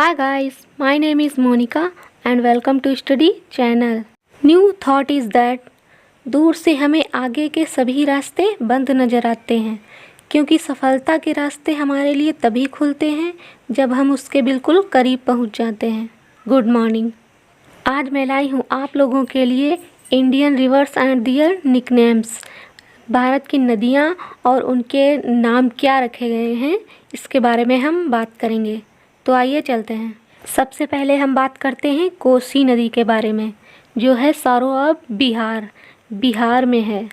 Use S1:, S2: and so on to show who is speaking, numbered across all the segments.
S1: Hi guys, my name is Monica and welcome to study channel. New thought is that दूर से हमें आगे के सभी रास्ते बंद नज़र आते हैं क्योंकि सफलता के रास्ते हमारे लिए तभी खुलते हैं जब हम उसके बिल्कुल करीब पहुंच जाते हैं। Good morning. आज मैं लाई हूं आप लोगों के लिए Indian rivers and their nicknames. Bharat की नदियां और उनके नाम क्या रखे गए हैं इसके बारे में हम बात करेंगे। तो आइए चलते हैं। सबसे पहले हम बात करते हैं कोसी नदी के बारे में, जो है सारो अब बिहार में है।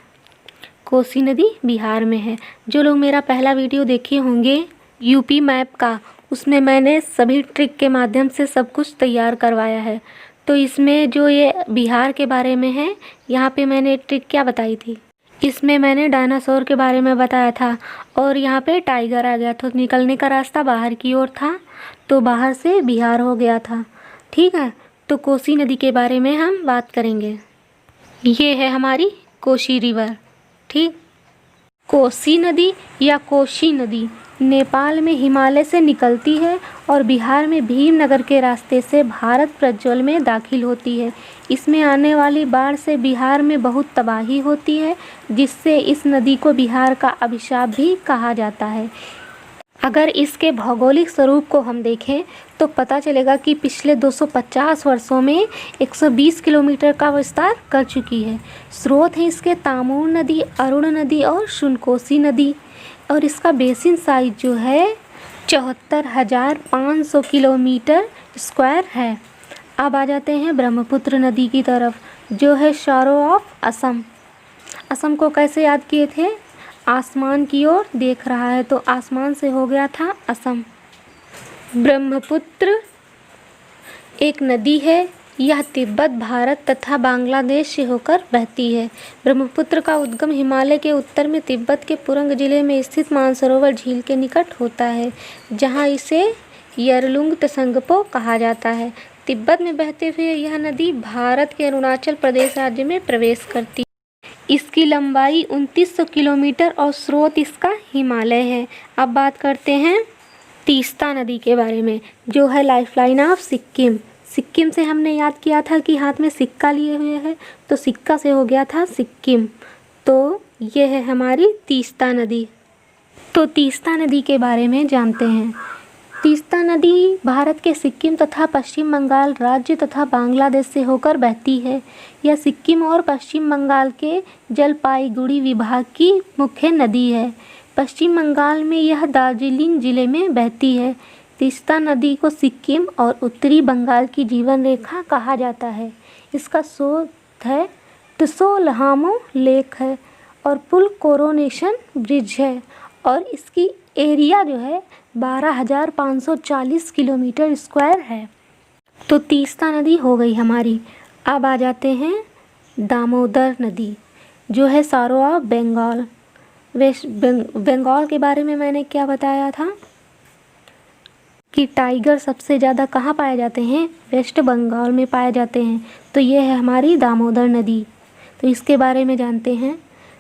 S1: कोसी नदी बिहार में है। जो लोग मेरा पहला वीडियो देखे होंगे यूपी मैप का, उसमें मैंने सभी ट्रिक के माध्यम से सब कुछ तैयार करवाया है। तो इसमें जो ये बिहार के बारे में है, यहाँ पे मैंने ट्रिक क्या बताई थी, इसमें मैंने डायनासोर के बारे में बताया था और यहाँ पे टाइगर आ गया था। निकलने का रास्ता बाहर की ओर था तो बाहर से बिहार हो गया था। ठीक है, तो कोसी नदी के बारे में हम बात करेंगे। ये है हमारी कोसी रिवर। ठीक, कोसी नदी या कोशी नदी नेपाल में हिमालय से निकलती है और बिहार में भीमनगर के रास्ते से भारत प्रज्वल में दाखिल होती है। इसमें आने वाली बाढ़ से बिहार में बहुत तबाही होती है, जिससे इस नदी को बिहार का अभिशाप भी कहा जाता है। अगर इसके भौगोलिक स्वरूप को हम देखें तो पता चलेगा कि पिछले 250 वर्षों में 120 किलोमीटर का विस्तार कर चुकी है। स्रोत हैं इसके तामूर नदी, अरुण नदी और सुनकोसी नदी, और इसका बेसिन साइज जो है 74,500 किलोमीटर स्क्वायर है। अब आ जाते हैं ब्रह्मपुत्र नदी की तरफ, जो है शारो ऑफ असम। असम को कैसे याद किए थे? आसमान की ओर देख रहा है तो आसमान से हो गया था असम। ब्रह्मपुत्र एक नदी है, यह तिब्बत, भारत तथा बांग्लादेश से होकर बहती है। ब्रह्मपुत्र का उद्गम हिमालय के उत्तर में तिब्बत के पुरंग जिले में स्थित मानसरोवर झील के निकट होता है, जहां इसे यरलुंग तसंगपो कहा जाता है। तिब्बत में बहते हुए यह नदी भारत के अरुणाचल प्रदेश राज्य में प्रवेश करती है। इसकी लंबाई 2900 किलोमीटर और स्रोत इसका हिमालय है। अब बात करते हैं तीस्ता नदी के बारे में, जो है लाइफलाइन ऑफ सिक्किम। सिक्किम से हमने याद किया था कि हाथ में सिक्का लिए हुए है, तो सिक्का से हो गया था सिक्किम। तो ये है हमारी तीस्ता नदी। तो तीस्ता नदी के बारे में जानते हैं। तीस्ता नदी भारत के सिक्किम तथा पश्चिम बंगाल राज्य तथा बांग्लादेश से होकर बहती है। यह सिक्किम और पश्चिम बंगाल के जलपाईगुड़ी विभाग की मुख्य नदी है। पश्चिम बंगाल में यह दार्जिलिंग जिले में बहती है। तीस्ता नदी को सिक्किम और उत्तरी बंगाल की जीवन रेखा कहा जाता है। इसका स्रोत है त्सोलहामो लेक है और पुल कोरोनेशन ब्रिज है, और इसकी एरिया जो है 12,540 किलोमीटर स्क्वायर है। तो तीस्ता नदी हो गई हमारी। अब आ जाते हैं दामोदर नदी, जो है सारो ऑफ बंगाल। वेस्ट बंगाल के बारे में मैंने क्या बताया था कि टाइगर सबसे ज़्यादा कहाँ पाए जाते हैं? वेस्ट बंगाल में पाए जाते हैं। तो ये है हमारी दामोदर नदी। तो इसके बारे में जानते हैं।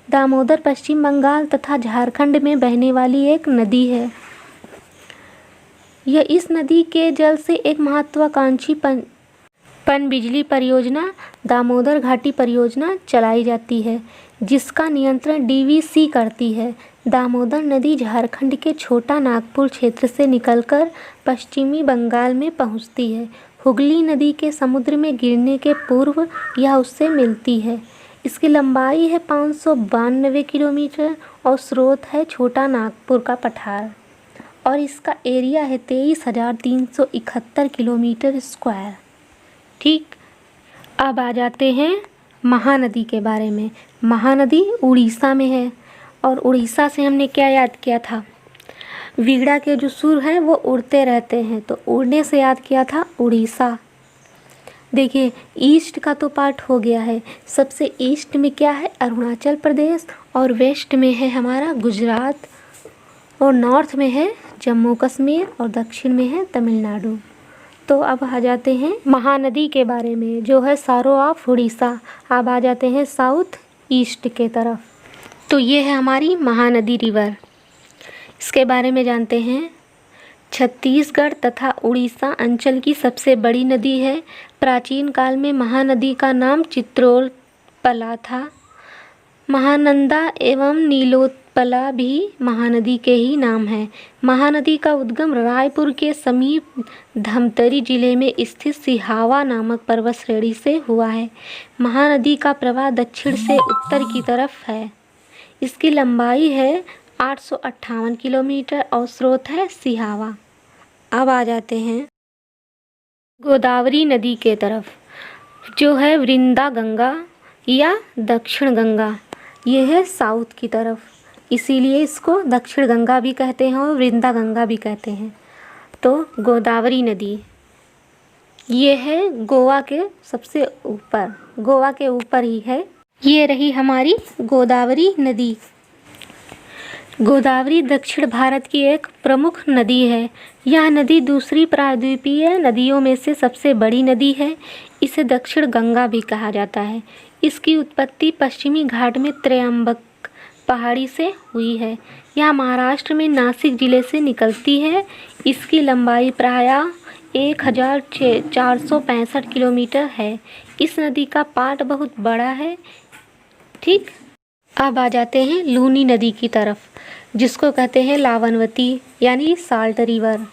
S1: दामोदर पश्चिम बंगाल तथा झारखंड में बहने वाली एक नदी है। यह इस नदी के जल से एक महत्वाकांक्षी पनबिजली परियोजना दामोदर घाटी परियोजना चलाई जाती है, जिसका नियंत्रण डीवीसी करती है। दामोदर नदी झारखंड के छोटा नागपुर क्षेत्र से निकलकर पश्चिमी बंगाल में पहुंचती है। हुगली नदी के समुद्र में गिरने के पूर्व यह उससे मिलती है। इसकी लंबाई है 592 किलोमीटर और स्रोत है छोटा नागपुर का पठार, और इसका एरिया है 23,371 किलोमीटर स्क्वायर। ठीक, अब आ जाते हैं महानदी के बारे में। महानदी उड़ीसा में है, और उड़ीसा से हमने क्या याद किया था? वीड़ा के जो सुर हैं वो उड़ते रहते हैं, तो उड़ने से याद किया था उड़ीसा। देखिए, ईस्ट का तो पार्ट हो गया है। सबसे ईस्ट में क्या है? अरुणाचल प्रदेश, और वेस्ट में है हमारा गुजरात, और नॉर्थ में है जम्मू कश्मीर, और दक्षिण में है तमिलनाडु। तो अब आ जाते हैं महानदी के बारे में, जो है सारो ऑफ उड़ीसा। अब आ जाते हैं साउथ ईस्ट के तरफ। तो ये है हमारी महानदी रिवर। इसके बारे में जानते हैं। छत्तीसगढ़ तथा उड़ीसा अंचल की सबसे बड़ी नदी है। प्राचीन काल में महानदी का नाम चित्रोत्पला था। महानंदा एवं नीलोत्पला भी महानदी के ही नाम हैं। महानदी का उद्गम रायपुर के समीप धमतरी जिले में स्थित सिहावा नामक पर्वत श्रेणी से हुआ है। महानदी का प्रवाह दक्षिण से उत्तर की तरफ है। इसकी लंबाई है 858 किलोमीटर और स्रोत है सिहावा। अब आ जाते हैं गोदावरी नदी के तरफ, जो है वृंदा गंगा या दक्षिण गंगा। ये है साउथ की तरफ, इसीलिए इसको दक्षिण गंगा भी कहते हैं और वृंदा गंगा भी कहते हैं। तो गोदावरी नदी ये है गोवा के सबसे ऊपर, गोवा के ऊपर ही है। ये रही हमारी गोदावरी नदी। गोदावरी दक्षिण भारत की एक प्रमुख नदी है। यह नदी दूसरी प्रायद्वीपीय नदियों में से सबसे बड़ी नदी है। इसे दक्षिण गंगा भी कहा जाता है। इसकी उत्पत्ति पश्चिमी घाट में त्रयंबक पहाड़ी से हुई है। यह महाराष्ट्र में नासिक जिले से निकलती है। इसकी लंबाई प्रायः 1465 किलोमीटर है। इस नदी का पाट बहुत बड़ा है। ठीक, अब आ जाते हैं लूनी नदी की तरफ, जिसको कहते हैं लावणवती यानी साल्ट रिवर।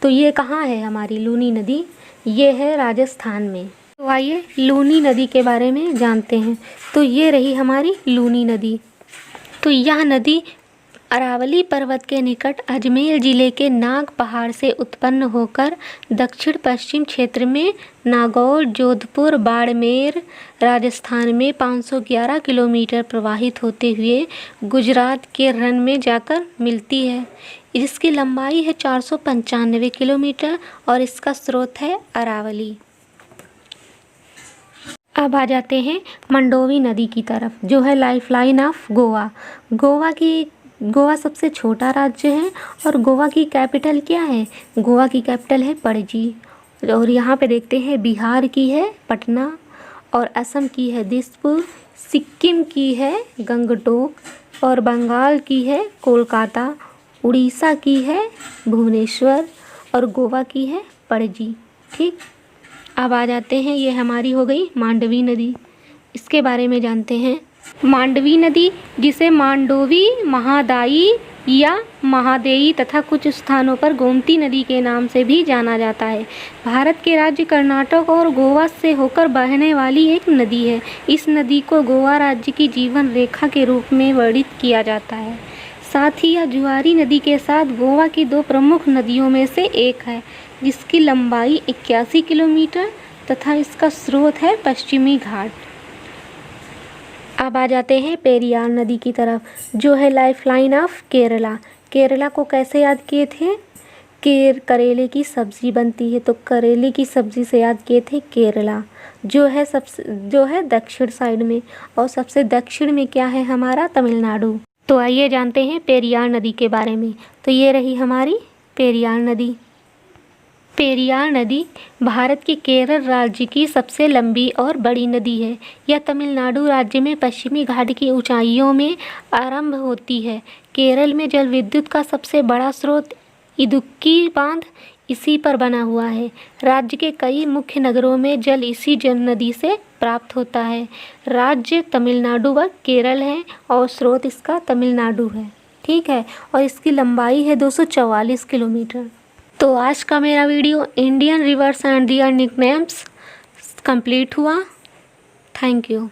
S1: तो ये कहाँ है हमारी लूनी नदी? ये है राजस्थान में। तो आइए लूनी नदी के बारे में जानते हैं। तो ये रही हमारी लूनी नदी। तो यह नदी अरावली पर्वत के निकट अजमेर जिले के नाग पहाड़ से उत्पन्न होकर दक्षिण पश्चिम क्षेत्र में नागौर, जोधपुर, बाड़मेर, राजस्थान में 511 किलोमीटर प्रवाहित होते हुए गुजरात के रन में जाकर मिलती है। इसकी लंबाई है 495 किलोमीटर और इसका स्रोत है अरावली। अब आ जाते हैं मंडोवी नदी की तरफ, जो है लाइफलाइन ऑफ गोवा। गोवा सबसे छोटा राज्य है और गोवा की कैपिटल क्या है? गोवा की कैपिटल है पणजी। और यहाँ पे देखते हैं बिहार की है पटना और असम की है दिसपुर, सिक्किम की है गंगटोक और बंगाल की है कोलकाता, उड़ीसा की है भुवनेश्वर और गोवा की है पणजी। ठीक, अब आ जाते हैं, ये हमारी हो गई मांडवी नदी। इसके बारे में जानते हैं। मांडवी नदी, जिसे मांडोवी, महादायी या महादेई तथा कुछ स्थानों पर गोमती नदी के नाम से भी जाना जाता है, भारत के राज्य कर्नाटक और गोवा से होकर बहने वाली एक नदी है। इस नदी को गोवा राज्य की जीवन रेखा के रूप में वर्णित किया जाता है। साथ ही यह जुआरी नदी के साथ गोवा की दो प्रमुख नदियों में से एक है, जिसकी लंबाई 81 किलोमीटर तथा इसका स्रोत है पश्चिमी घाट। अब आ जाते हैं पेरियार नदी की तरफ, जो है लाइफलाइन ऑफ केरला। केरला को कैसे याद किए थे? करेले की सब्ज़ी बनती है, तो करेले की सब्ज़ी से याद किए थे केरला, जो है दक्षिण साइड में। और सबसे दक्षिण में क्या है हमारा? तमिलनाडु। तो आइए जानते हैं पेरियार नदी के बारे में। तो ये रही हमारी पेरियार नदी। पेरियार नदी भारत के केरल राज्य की सबसे लंबी और बड़ी नदी है। यह तमिलनाडु राज्य में पश्चिमी घाट की ऊंचाइयों में आरंभ होती है। केरल में जल विद्युत का सबसे बड़ा स्रोत इदुक्की बांध इसी पर बना हुआ है। राज्य के कई मुख्य नगरों में जल इसी नदी से प्राप्त होता है। राज्य तमिलनाडु व केरल है और स्रोत इसका तमिलनाडु है। ठीक है, और इसकी लंबाई है 244 किलोमीटर। तो आज का मेरा video Indian rivers and their nicknames complete हुआ। Thank you.